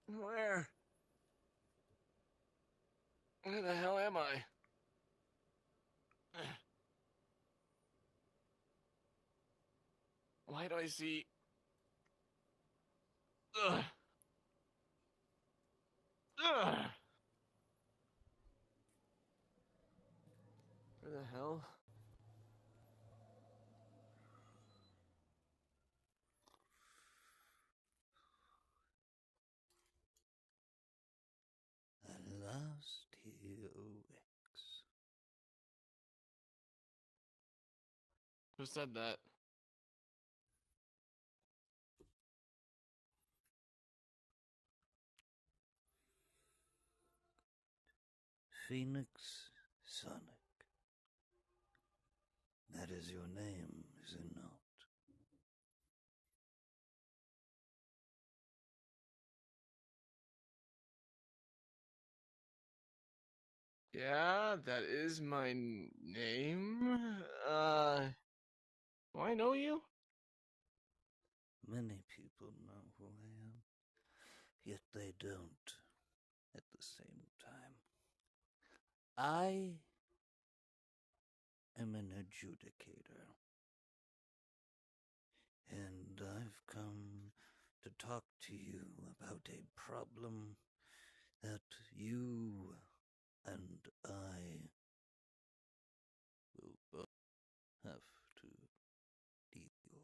Where? Where the hell am I? Why do I see... Ugh. Ugh. Where the hell? At last, he awakes. Who said that? Phoenix Sonic. That is your name, is it not? Yeah, that is my name. Do I know you? Many people know who I am, yet they don't at the same time. I am an adjudicator, and I've come to talk to you about a problem that you and I will both have to deal with.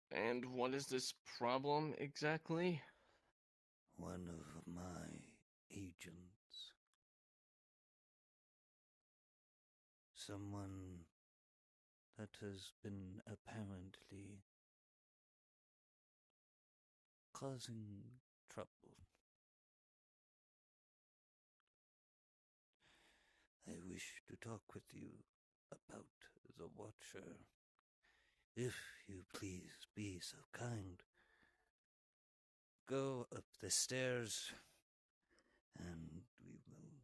And what is this problem exactly? One of my agents, someone that has been apparently causing trouble. I wish to talk with you about the Watcher. If you please be so kind, go up the stairs and we will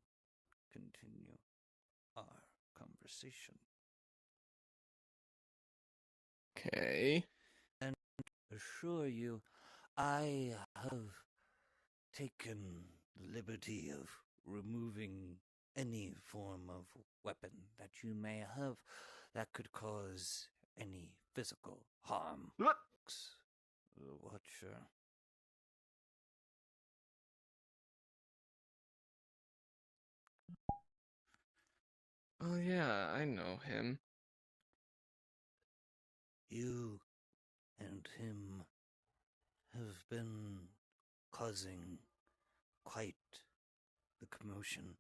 continue our conversation. Okay. And assure you, I have taken the liberty of removing any form of weapon that you may have that could cause any physical harm. What? The Watcher. Oh yeah, I know him. You and him have been causing quite the commotion.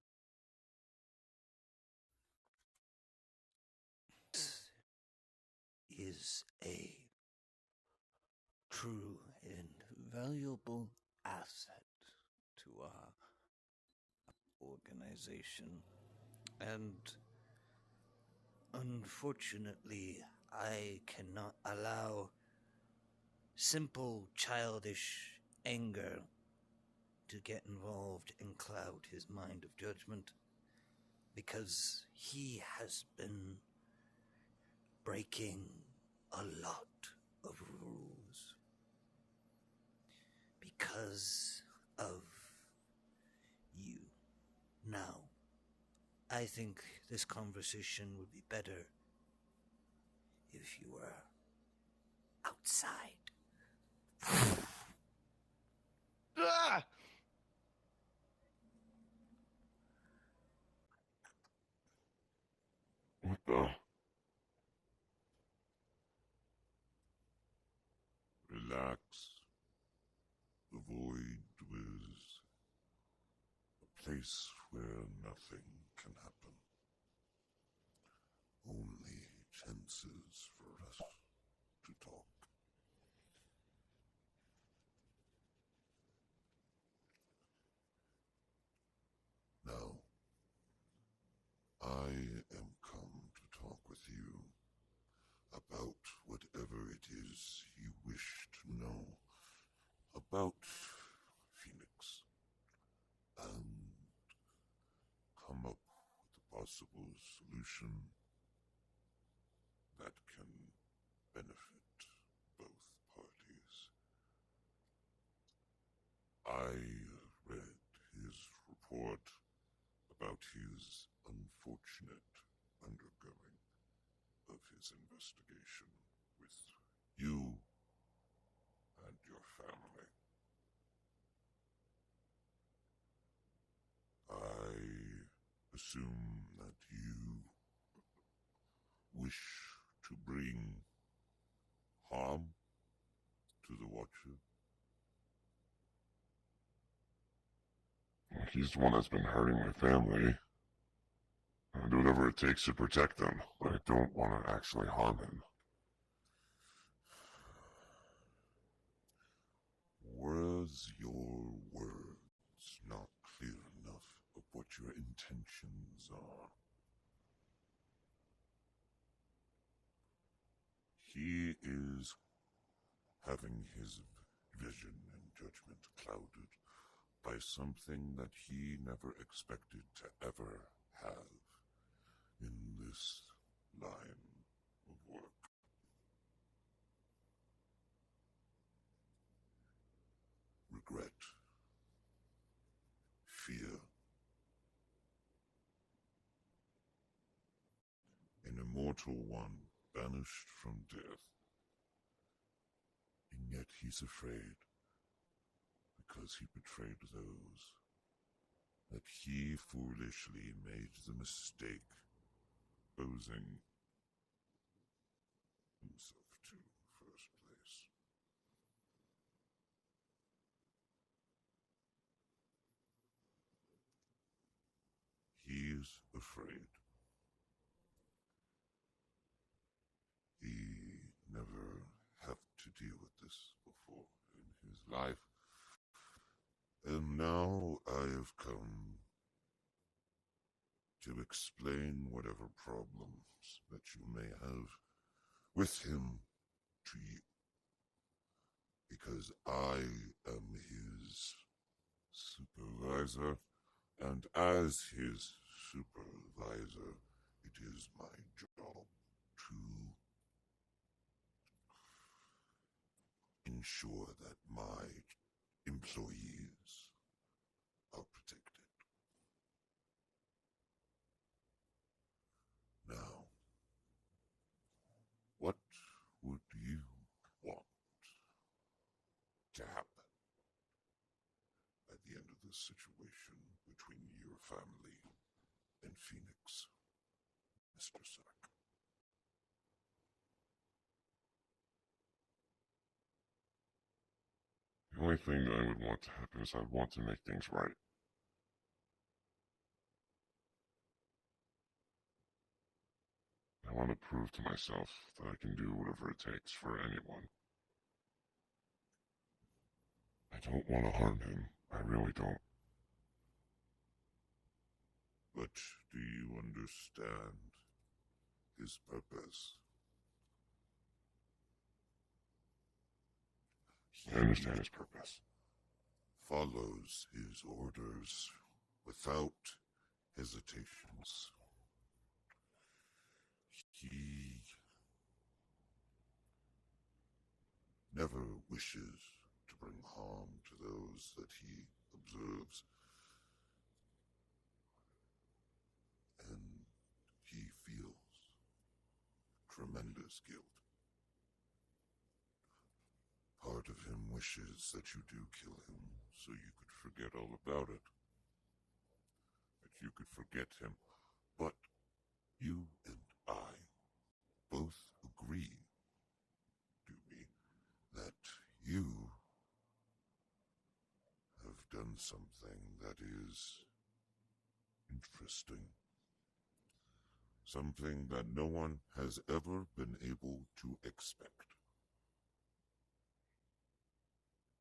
This is a true and valuable asset to our organization. And unfortunately, I cannot allow simple childish anger to get involved and cloud his mind of judgment, because he has been breaking a lot of rules because of you. Now, I think this conversation would be better if you were outside. Ah! What the? Relax. The void was a place where nothing can happen. Only chances for us to talk. Now, I am come to talk with you about whatever it is you wish to know about Phoenix. possible solution that can benefit both parties. I read his report about his unfortunate undergoing of his investigation with you and your family. I assume that you wish to bring harm to the Watcher. He's the one that's been hurting my family. I'll do whatever it takes to protect them, but I don't want to actually harm him. Was your words not clear enough of what your intentions are? He is having his vision and judgment clouded by something that he never expected to ever have in this line of work. Regret, fear, an immortal one banished from death, and yet he's afraid because he betrayed those that he foolishly made the mistake posing himself to first place. He's afraid. He never had to deal with this before in his life. And now I have come to explain whatever problems that you may have with him to you. Because I am his supervisor, and as his supervisor, it is my job to ensure that my employees are protected. Now, what would you want to happen at the end of this situation between your family and Phoenix, Mr. Sark? The only thing that I would want to happen is I'd want to make things right. I want to prove to myself that I can do whatever it takes for anyone. I don't want to harm him. I really don't. But do you understand his purpose? I understand his purpose. Follows his orders without hesitations. He never wishes to bring harm to those that he observes, and he feels tremendous guilt. Part of him wishes that you do kill him so you could forget all about it, that you could forget him, but you and I both agree, Doobie, that you have done something that is interesting. Something that no one has ever been able to expect.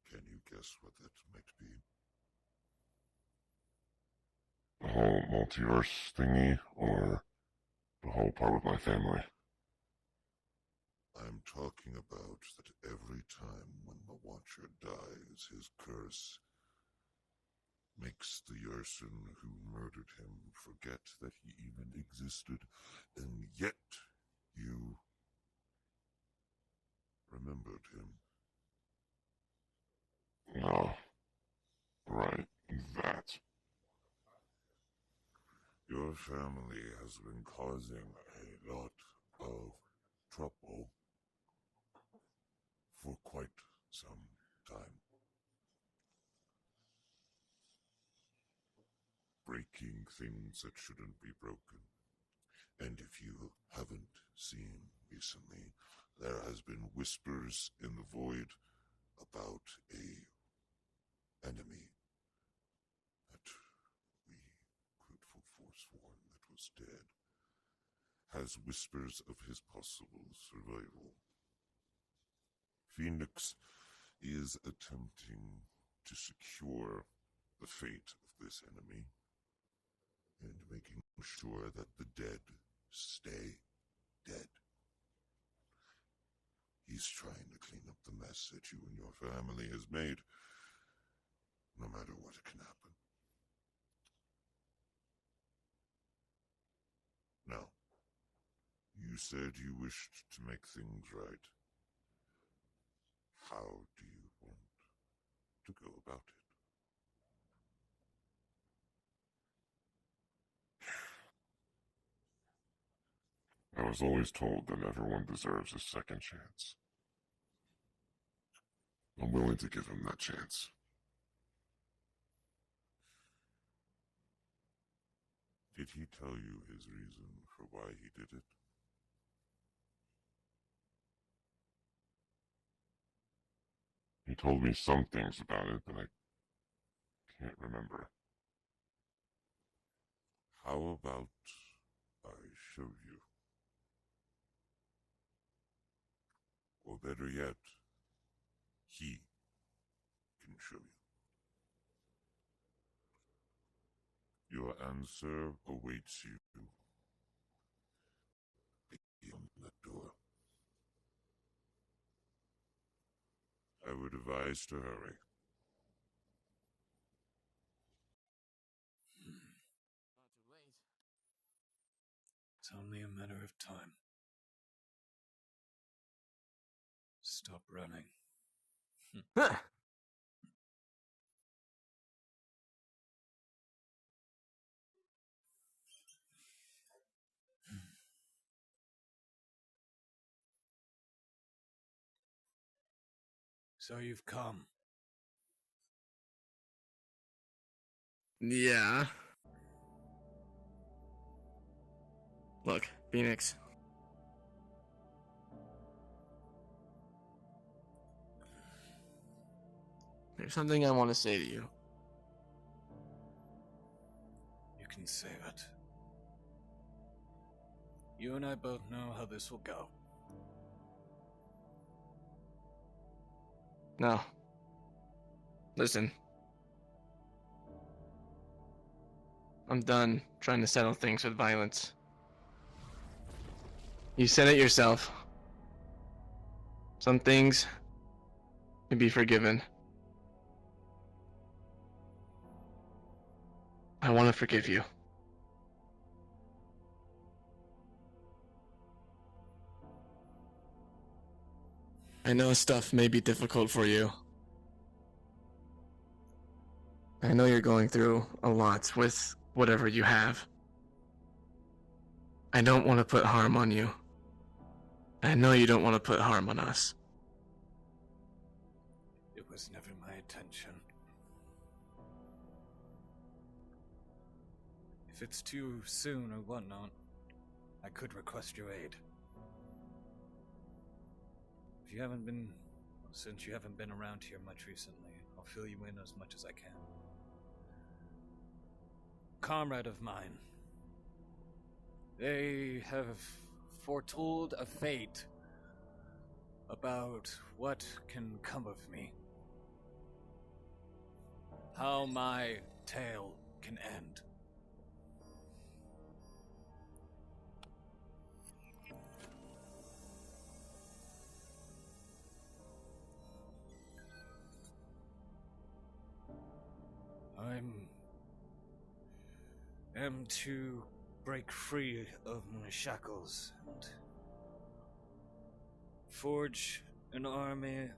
Can you guess what that might be? The whole multiverse thingy, or the whole part with my family? I'm talking about that every time when the Watcher dies, his curse makes the Yerson who murdered him forget that he even existed, and yet you remembered him. Oh, right, that. Your family has been causing a lot of trouble for quite some time. Breaking things that shouldn't be broken. And if you haven't seen recently, there has been whispers in the void about a enemy that we could forsworn that was dead, has whispers of his possible survival. Phoenix is attempting to secure the fate of this enemy and making sure that the dead stay dead. He's trying to clean up the mess that you and your family has made, no matter what can happen. Now, you said you wished to make things right. How do you want to go about it? I was always told that everyone deserves a second chance. I'm willing to give him that chance. Did he tell you his reason for why he did it? He told me some things about it, but I can't remember. How about I show you? Or better yet, he can show you. Your answer awaits you beyond the door. I would advise to hurry. It's only a matter of time. Stop running. Huh. So you've come. Yeah. Look, Phoenix. There's something I want to say to you. You can say it. You and I both know how this will go. No. Listen. I'm done trying to settle things with violence. You said it yourself. Some things can be forgiven. I want to forgive you. I know stuff may be difficult for you. I know you're going through a lot with whatever you have. I don't want to put harm on you. I know you don't want to put harm on us. It was never my intention. If it's too soon or whatnot, I could request your aid. Since you haven't been around here much recently, I'll fill you in as much as I can. Comrade of mine, they have foretold a fate about what can come of me. How my tale can end. I am to break free of my shackles and forge an army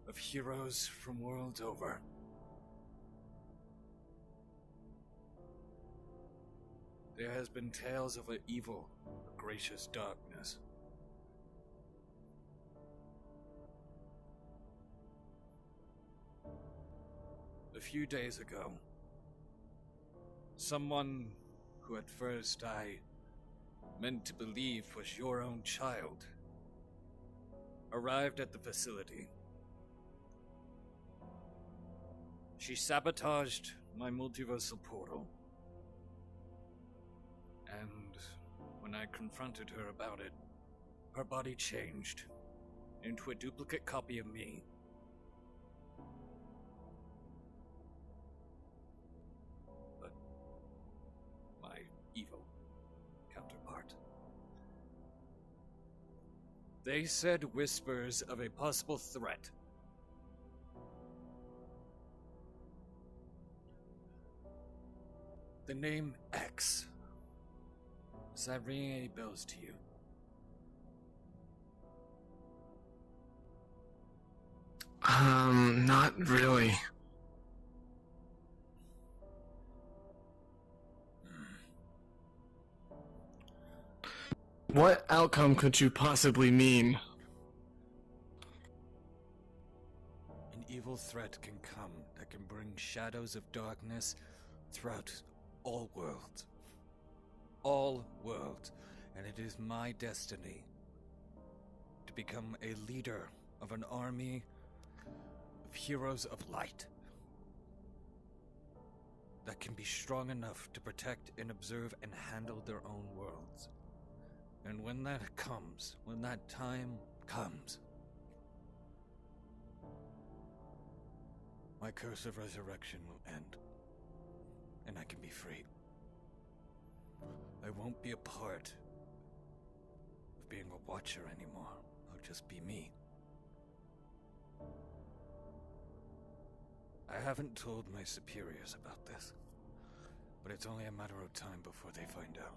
of heroes from worlds over. There has been tales of an evil, a gracious darkness. A few days ago, someone who at first I meant to believe was your own child arrived at the facility. She sabotaged my multiversal portal, and when I confronted her about it, her body changed into a duplicate copy of me. But my evil counterpart. They said whispers of a possible threat. The name X. Does that ring any bells to you? Not really. What outcome could you possibly mean? An evil threat can come that can bring shadows of darkness throughout all worlds. All worlds. And it is my destiny to become a leader of an army of heroes of light that can be strong enough to protect and observe and handle their own worlds. And when that comes, when that time comes, my curse of resurrection will end, and I can be free. I won't be a part of being a watcher anymore. I'll just be me. I haven't told my superiors about this, but it's only a matter of time before they find out.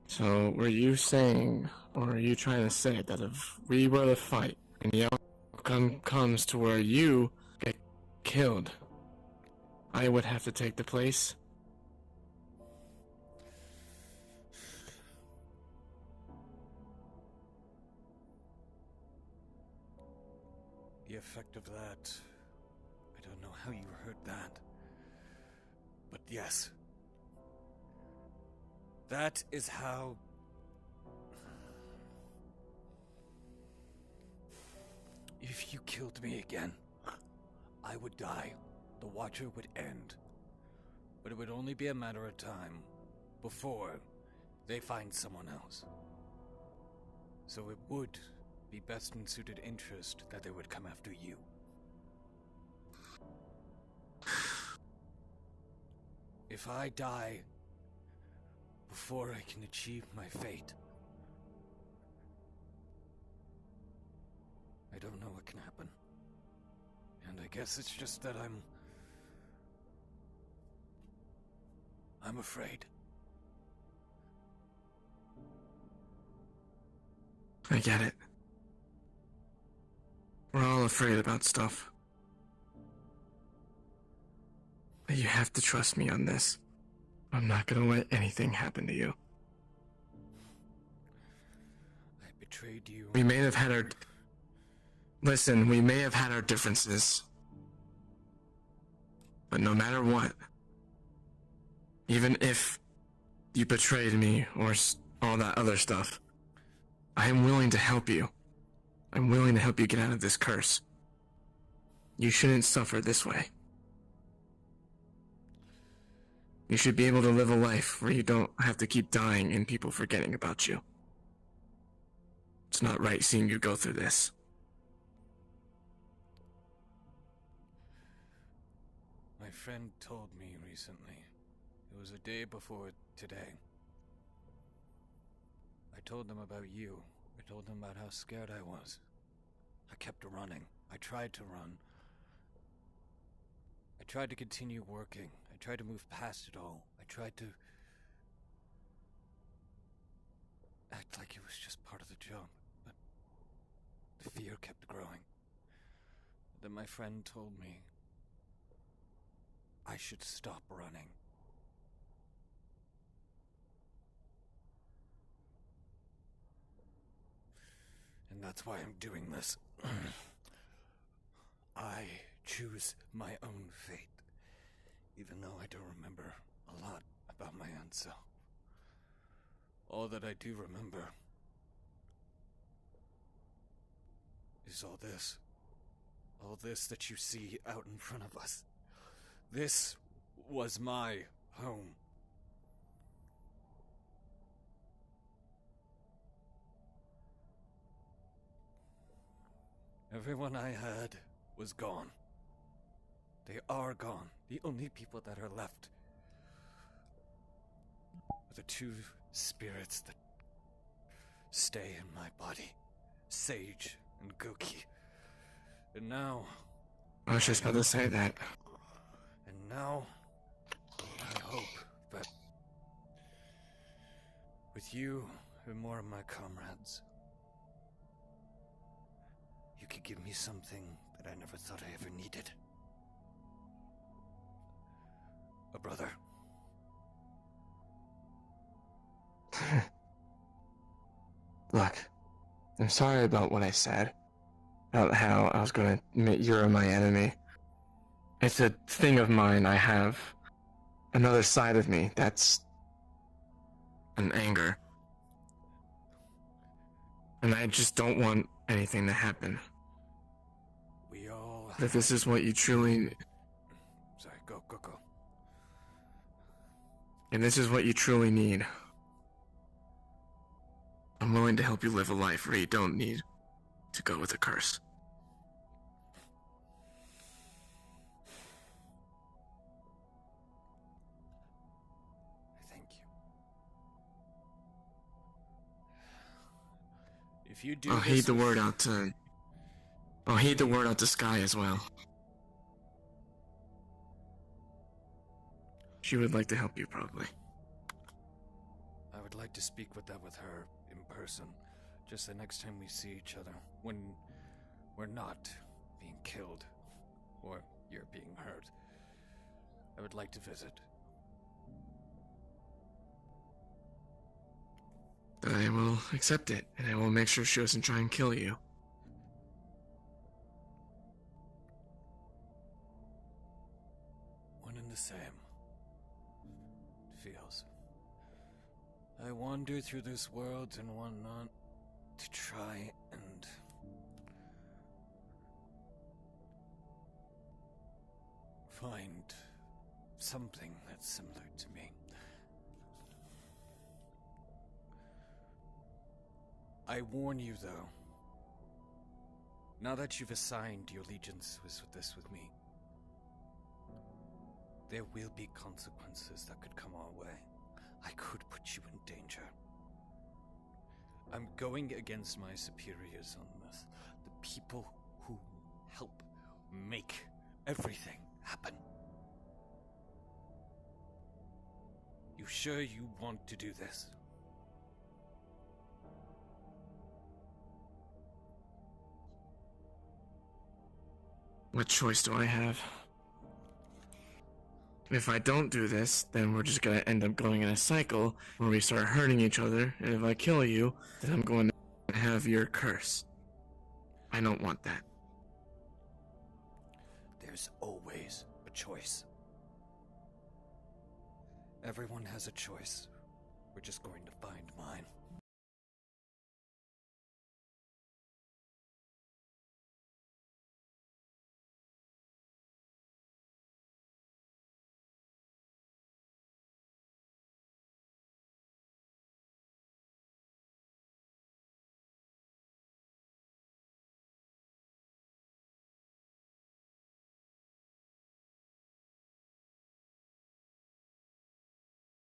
So, were you saying, or are you trying to say that if we were to fight, and the outcome comes to where you get killed, I would have to take the place? The effect of that, I don't know how you heard that, but yes. That is how... If you killed me again, I would die. The Watcher would end. But it would only be a matter of time before they find someone else. So it would be best in suited interest that they would come after you. If I die before I can achieve my fate, I don't know what can happen. And I guess it's just that I'm afraid. I get it. We're all afraid about stuff. But you have to trust me on this. I'm not gonna let anything happen to you. I betrayed you. We may have had our... Listen, we may have had our differences. But no matter what, even if you betrayed me or all that other stuff, I am willing to help you. I'm willing to help you get out of this curse. You shouldn't suffer this way. You should be able to live a life where you don't have to keep dying and people forgetting about you. It's not right seeing you go through this. My friend told me recently. It was a day before today. I told them about you. I told them about how scared I was. I kept running. I tried to run. I tried to continue working. I tried to move past it all. I tried to act like it was just part of the job, but the fear kept growing. Then my friend told me I should stop running. And that's why I'm doing this. I choose my own fate, even though I don't remember a lot about my own self. All that I do remember is all this. All this that you see out in front of us. This was my home. Everyone I had was gone. They are gone. The only people that are left are the two spirits that stay in my body. Sage and Goki. And now... I was just about to say that. And now, I hope that with you and more of my comrades, you could give me something that I never thought I ever needed. A brother. Look, I'm sorry about what I said. About how I was gonna admit you're my enemy. It's a thing of mine. I have another side of me that's an anger. And I just don't want anything to happen. We all... If this is what you truly... Sorry, go. And this is what you truly need. I'm willing to help you live a life where you don't need to go with a curse. Thank you. If you do I'll this heed the with- word out to... I'll heed the word out to Sky as well. She would like to help you, probably. I would like to speak with her in person. Just the next time we see each other. When we're not being killed. Or you're being hurt. I would like to visit. I will accept it, and I will make sure she doesn't try and kill you. One and the same. It feels. I wander through this world and whatnot to try and find something that's similar to me. I warn you, though. Now that you've assigned your allegiance with me, there will be consequences that could come our way. I could put you in danger. I'm going against my superiors on this. The people who help make everything happen. You sure you want to do this? What choice do I have? If I don't do this, then we're just gonna end up going in a cycle where we start hurting each other, and if I kill you, then I'm going to have your curse. I don't want that. There's always a choice. Everyone has a choice. We're just going to find mine.